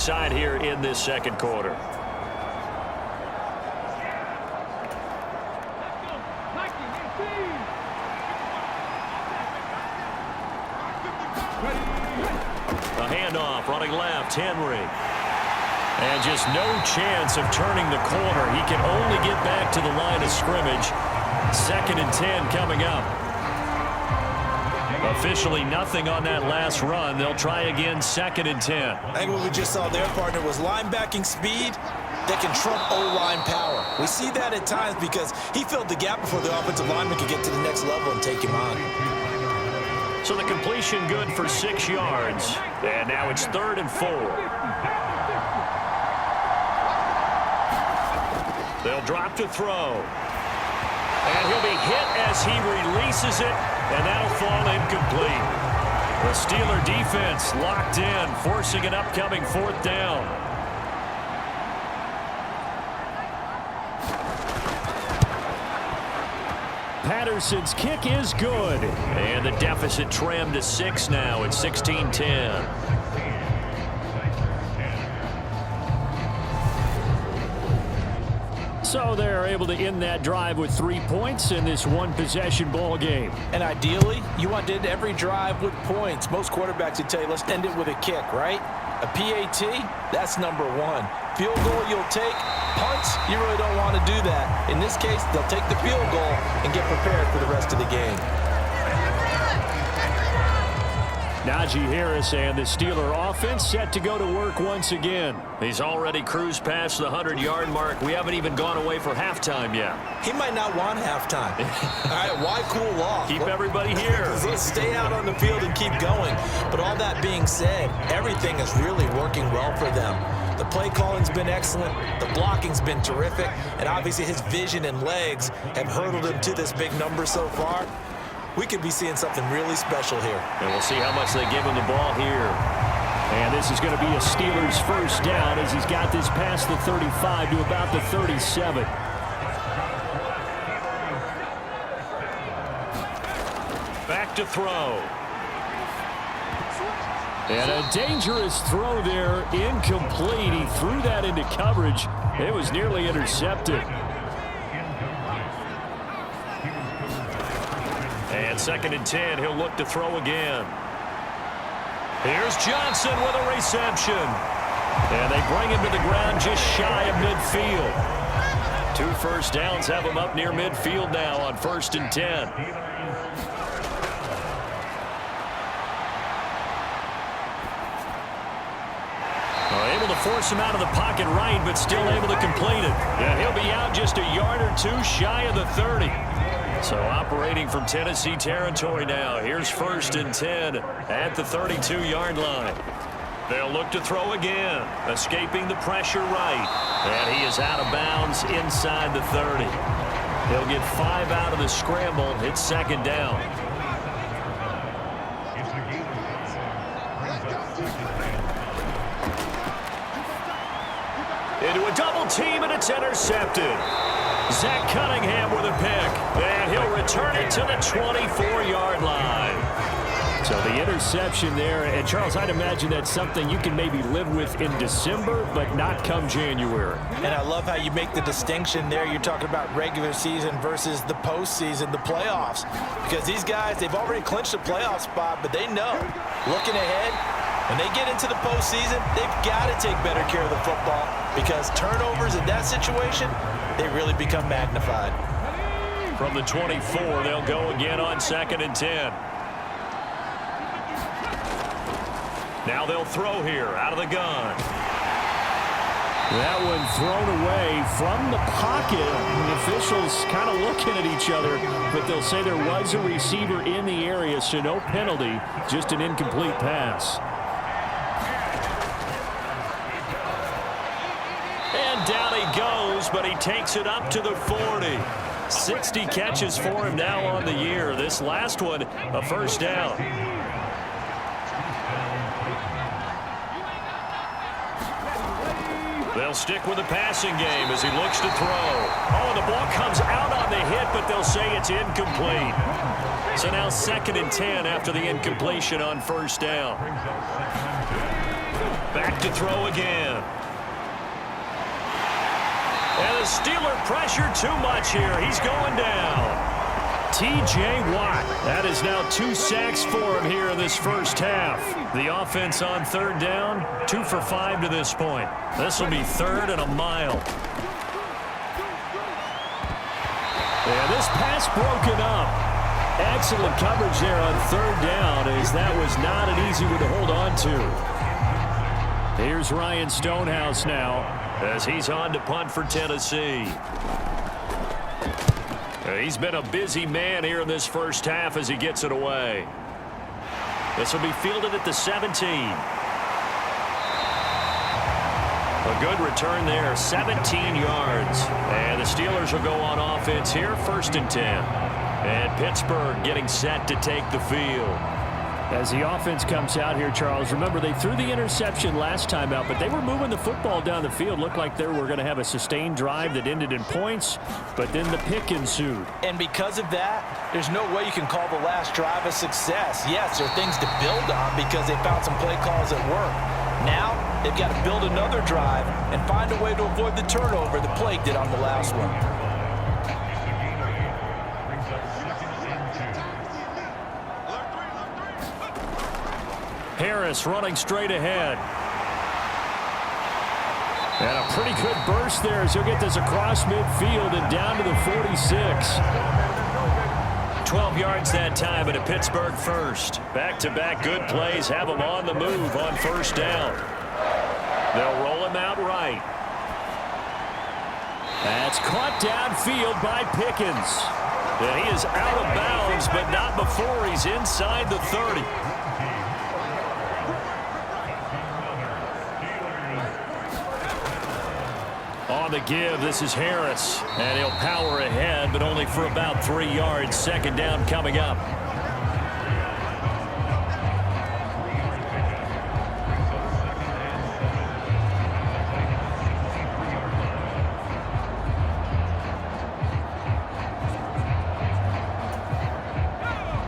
Side here in this second quarter. The handoff, running left, Henry. And just no chance of turning the corner. He can only get back to the line of scrimmage. 2nd and 10 coming up. Officially nothing on that last run. They'll try again 2nd and 10. I think what we just saw their partner was linebacking speed that can trump O-line power. We see that at times because he filled the gap before the offensive lineman could get to the next level and take him on. So the completion good for 6 yards. And now it's 3rd and 4. They'll drop to throw. And he'll be hit as he releases it, and that'll fall incomplete. The Steeler defense locked in, forcing an upcoming 4th down. Patterson's kick is good. And the deficit trimmed to 6 now at 16-10. So they're able to end that drive with 3 points in this one-possession ball game. And ideally, you want to end every drive with points. Most quarterbacks would tell you, let's end it with a kick, right? A PAT, that's number 1. Field goal you'll take. Punts, you really don't want to do that. In this case, they'll take the field goal and get prepared for the rest of the game. Najee Harris and the Steeler offense set to go to work once again. He's already cruised past the 100-yard mark. We haven't even gone away for halftime yet. He might not want halftime. All right, why cool off? Keep everybody here. Let's stay out on the field and keep going. But all that being said, everything is really working well for them. The play calling's been excellent. The blocking's been terrific. And obviously his vision and legs have hurdled him to this big number so far. We could be seeing something really special here. And we'll see how much they give him the ball here. And this is going to be a Steelers 1st down as he's got this past the 35 to about the 37. Back to throw. And a dangerous throw there, incomplete. He threw that into coverage. It was nearly intercepted. And 2nd and 10, he'll look to throw again. Here's Johnson with a reception. And they bring him to the ground just shy of midfield. 2 first downs have him up near midfield now on 1st and 10. Able to force him out of the pocket right, but still able to complete it. Yeah, he'll be out just a yard or 2 shy of the 30. So operating from Tennessee territory now. Here's 1st and 10 at the 32-yard line. They'll look to throw again, escaping the pressure right. And he is out of bounds inside the 30. He'll get 5 out of the scramble. It's 2nd down. Into a double team, and it's intercepted. Zach Cunningham with a pick, and he'll return it to the 24-yard line. So the interception there, and Charles, I'd imagine that's something you can maybe live with in December, but not come January. And I love how you make the distinction there. You're talking about regular season versus the postseason, the playoffs. Because these guys, they've already clinched a playoff spot, but they know, looking ahead, when they get into the postseason, they've got to take better care of the football because turnovers in that situation, they really become magnified. From the 24, they'll go again on 2nd and 10. Now they'll throw here out of the gun. That one thrown away from the pocket. The officials kind of looking at each other, but they'll say there was a receiver in the area, so no penalty, just an incomplete pass. And down he goes, but he takes it up to the 40. 60 catches for him now on the year. This last one, a 1st down. They'll stick with the passing game as he looks to throw. Oh, the ball comes out on the hit, but they'll say it's incomplete. So now 2nd and 10 after the incompletion on 1st down. Back to throw again. And the Steeler pressure too much here. He's going down. T.J. Watt. That is now 2 sacks for him here in this first half. The offense on third down, 2 for 5 to this point. This will be 3rd and a mile. And this pass broken up. Excellent coverage there on third down, as that was not an easy one to hold on to. Here's Ryan Stonehouse now, as he's on to punt for Tennessee. He's been a busy man here in this first half as he gets it away. This will be fielded at the 17. A good return there, 17 yards. And the Steelers will go on offense here, 1st and 10. And Pittsburgh getting set to take the field. As the offense comes out here, Charles, remember they threw the interception last time out, but they were moving the football down the field. Looked like they were going to have a sustained drive that ended in points, but then the pick ensued. And because of that, there's no way you can call the last drive a success. Yes, there are things to build on because they found some play calls that work. Now, they've got to build another drive and find a way to avoid the turnover the play did on the last one. Harris running straight ahead. And a pretty good burst there as he'll get this across midfield and down to the 46. 12 yards that time and a Pittsburgh first. Back-to-back good plays have them on the move on first down. They'll roll him out right. That's caught downfield by Pickens. And he is out of bounds, but not before he's inside the 30. On the give, this is Harris. And he'll power ahead, but only for about 3 yards. 2nd down coming up.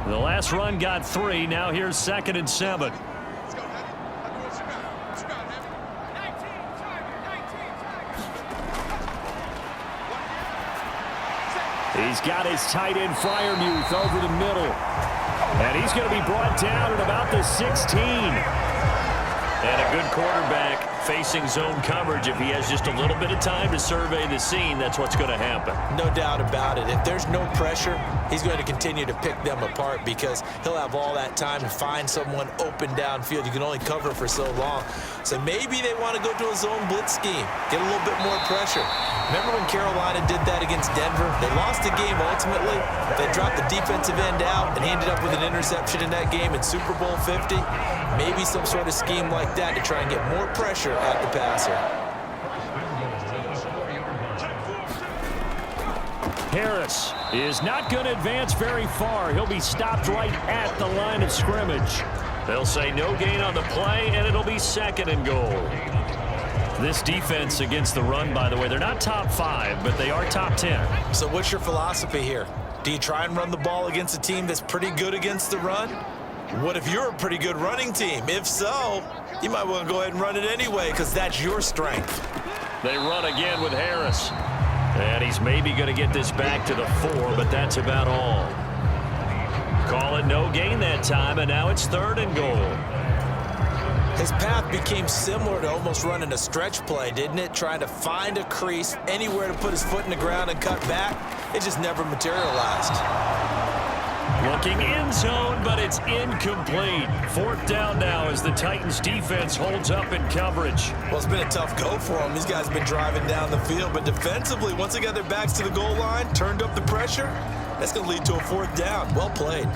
The last run got 3. Now here's 2nd and 7. He's got his tight end Freiermuth over the middle. And he's going to be brought down at about the 16. And a good quarterback facing zone coverage. If he has just a little bit of time to survey the scene, that's what's going to happen. No doubt about it. If there's no pressure, he's going to continue to pick them apart because he'll have all that time to find someone open downfield. You can only cover for so long. So maybe they want to go to a zone blitz scheme, get a little bit more pressure. Remember when Carolina did that against Denver? They lost the game ultimately. They dropped the defensive end out, and he ended up with an interception in that game in Super Bowl 50. Maybe some sort of scheme like that to try and get more pressure at the passer. Harris is not going to advance very far. He'll be stopped right at the line of scrimmage. They'll say no gain on the play, and it'll be 2nd and goal. This defense against the run, by the way, they're not top 5, but they are top 10. So what's your philosophy here? Do you try and run the ball against a team that's pretty good against the run? What if you're a pretty good running team? If so, you might want to go ahead and run it anyway because that's your strength. They run again with Harris. And he's maybe going to get this back to the 4, but that's about all. Call it no gain that time, and now it's 3rd and goal. His path became similar to almost running a stretch play, didn't it? Trying to find a crease, anywhere to put his foot in the ground and cut back. It just never materialized. Looking in zone, but it's incomplete. 4th down now as the Titans defense holds up in coverage. Well, it's been a tough go for them. These guys have been driving down the field, but defensively, once they got their backs to the goal line, turned up the pressure, that's going to lead to a 4th down. Well played.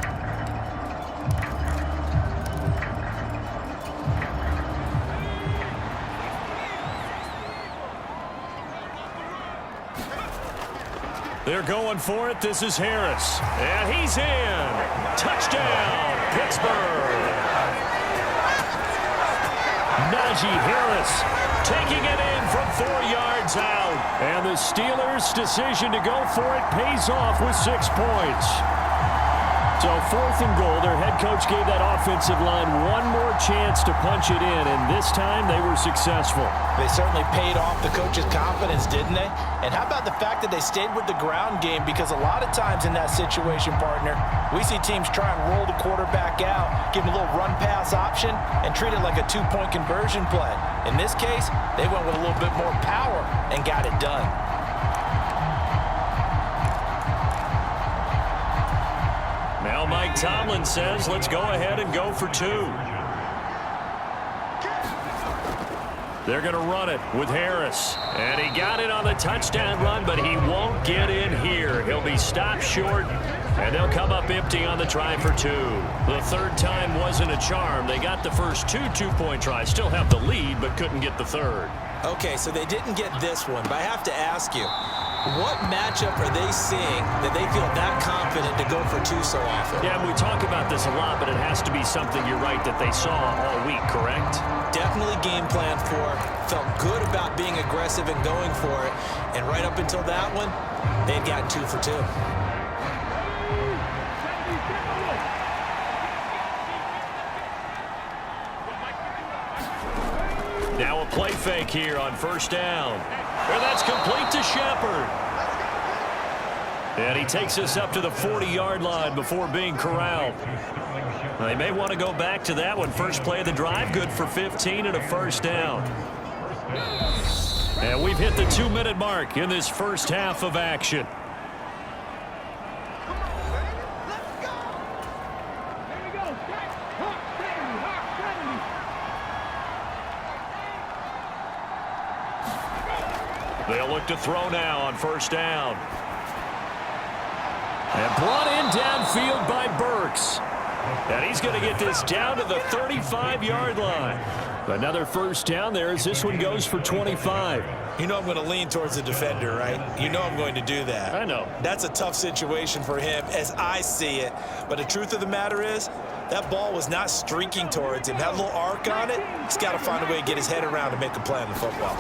They're going for it. This is Harris. And he's in. Touchdown, Pittsburgh. Najee Harris taking it in from 4 yards out. And the Steelers' decision to go for it pays off with 6 points. So 4th and goal. Their head coach gave that offensive line one more chance to punch it in, and this time they were successful. They certainly paid off the coach's confidence, didn't they? And how about the fact that they stayed with the ground game? Because a lot of times in that situation, partner, we see teams try and roll the quarterback out, give him a little run-pass option, and treat it like a 2-point conversion play. In this case, they went with a little bit more power and got it done. Now Mike Tomlin says, let's go ahead and go for 2. They're going to run it with Harris. And he got it on the touchdown run, but he won't get in here. He'll be stopped short, and they'll come up empty on the try for 2. The third time wasn't a charm. They got the first 2 two-point tries. Still have the lead, but couldn't get the third. Okay, so they didn't get this one, but I have to ask you, what matchup are they seeing that they feel that confident to go for 2 so often? Yeah, we talk about this a lot, but it has to be something, you're right, that they saw all week, correct? Definitely game plan for, felt good about being aggressive and going for it, and right up until that one, they'd gotten 2 for 2. Now a play fake here on first down. And that's complete to Shepard. And he takes us up to the 40-yard line before being corralled. They may want to go back to that one. First play of the drive, good for 15 and a first down. And we've hit the 2-minute mark in this first half of action. They'll look to throw now on first down. And brought in downfield by Burks. And he's going to get this down to the 35-yard line. Another first down there as this one goes for 25. You know I'm going to lean towards the defender, right? You know I'm going to do that. I know. That's a tough situation for him as I see it. But the truth of the matter is, that ball was not streaking towards him. That little arc on it, he's got to find a way to get his head around and make a play on the football.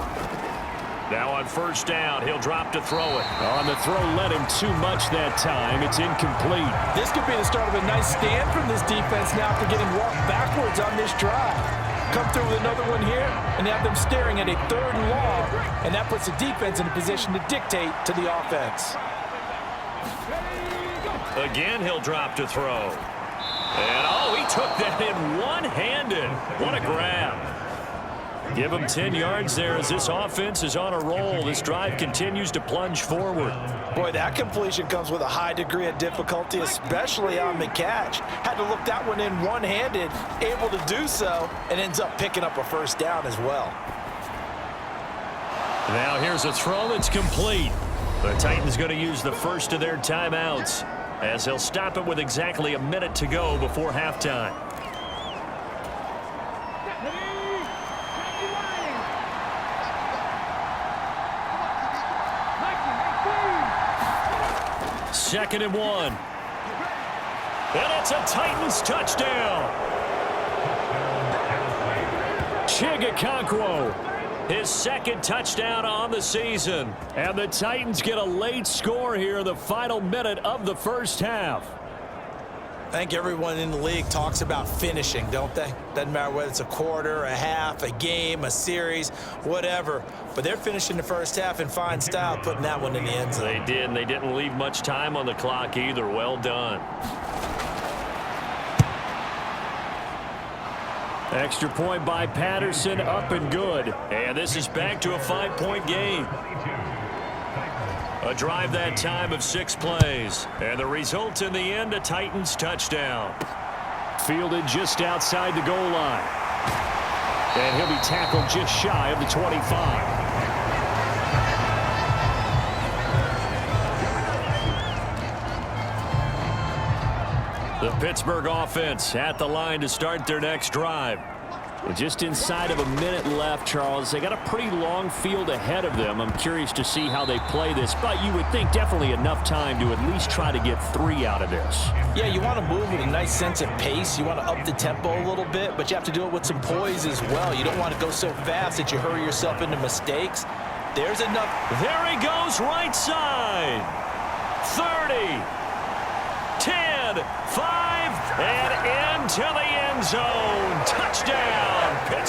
Now on first down, he'll drop to throw it. On the throw, led him too much that time. It's incomplete. This could be the start of a nice stand from this defense now after getting walked backwards on this drive. Come through with another one here and have them staring at a 3rd and long, and that puts the defense in a position to dictate to the offense. Again, he'll drop to throw. And, oh, he took that in one-handed. What a grab. Give him 10 yards there as this offense is on a roll. This drive continues to plunge forward. Boy, that completion comes with a high degree of difficulty, especially on the catch. Had to look that one in one-handed, able to do so, and ends up picking up a first down as well. Now here's a throw that's complete. The Titans going to use the first of their timeouts as he'll stop it with exactly a minute to go before halftime. Second and 1. And it's a Titans touchdown. Chigakonkwo, his second touchdown on the season. And the Titans get a late score here in the final minute of the first half. I think everyone in the league talks about finishing, don't they? Doesn't matter whether it's a quarter, a half, a game, a series, whatever. But they're finishing the first half in fine style, putting that one in the end zone. They did, and they didn't leave much time on the clock either. Well done. Extra point by Patterson, up and good. And this is back to a 5-point game. A drive that time of 6 plays. And the result in the end, a Titans touchdown. Fielded just outside the goal line. And he'll be tackled just shy of the 25. The Pittsburgh offense at the line to start their next drive. Just inside of a minute left, Charles. They got a pretty long field ahead of them. I'm curious to see how they play this, but you would think definitely enough time to at least try to get 3 out of this. Yeah, you want to move with a nice sense of pace. You want to up the tempo a little bit, but you have to do it with some poise as well. You don't want to go so fast that you hurry yourself into mistakes. There's enough. There he goes, right side. 30. 10. 10, 5, and into the end zone. Touchdown, Pittsburgh.